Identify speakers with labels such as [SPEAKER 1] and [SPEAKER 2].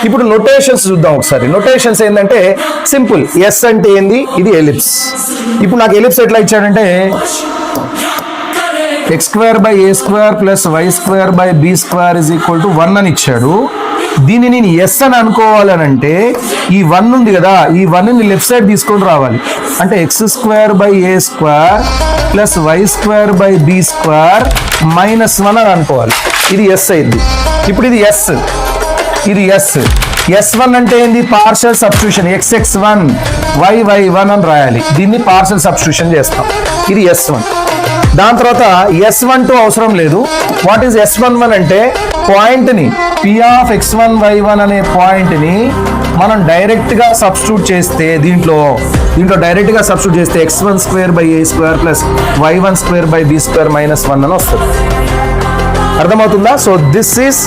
[SPEAKER 1] ఇప్పుడు నొటేషన్స్ చూద్దాం ఒకసారి. నొటేషన్స్ ఏంటంటే సింపుల్. ఎస్ అంటే ఏంది, ఇది ఎలిప్స్. ఇప్పుడు నాకు ఎలిప్స్ ఎట్లా ఇచ్చాడంటే x² / a² + y² / b² = 1 అని ఇచ్చాడు. దీన్ని నేను ఎస్ అని అనుకోవాలనంటే ఈ 1 ఉంది కదా, ఈ 1ని లెఫ్ట్ సైడ్ తీసుకొని రావాలి. అంటే x² / a² + y² / b² -1 అని అనుకోవాలి. ఇది ఎస్ అయింది. ఇప్పుడు ఇది ఎస్, ఇది ఎస్. S1 అంటే ఏంది, పార్షియల్ సబ్స్టిట్యూషన్. x(x1) y(y1) అని రాయాలి. దీన్ని పార్షియల్ సబ్స్టిట్యూషన్ చేస్తాం. ఇది S1. దాని తర్వాత S12 అవసరం లేదు. వాట్ ఈస్ S11 అంటే పాయింట్ని P(x1, y1) అనే పాయింట్ని మనం డైరెక్ట్గా సబ్స్టిట్యూట్ చేస్తే దీంట్లో డైరెక్ట్గా సబ్స్టిట్యూట్ చేస్తే x(1² / a² + y(1² / b² - 1) అని వస్తుంది. అర్థమవుతుందా? So this is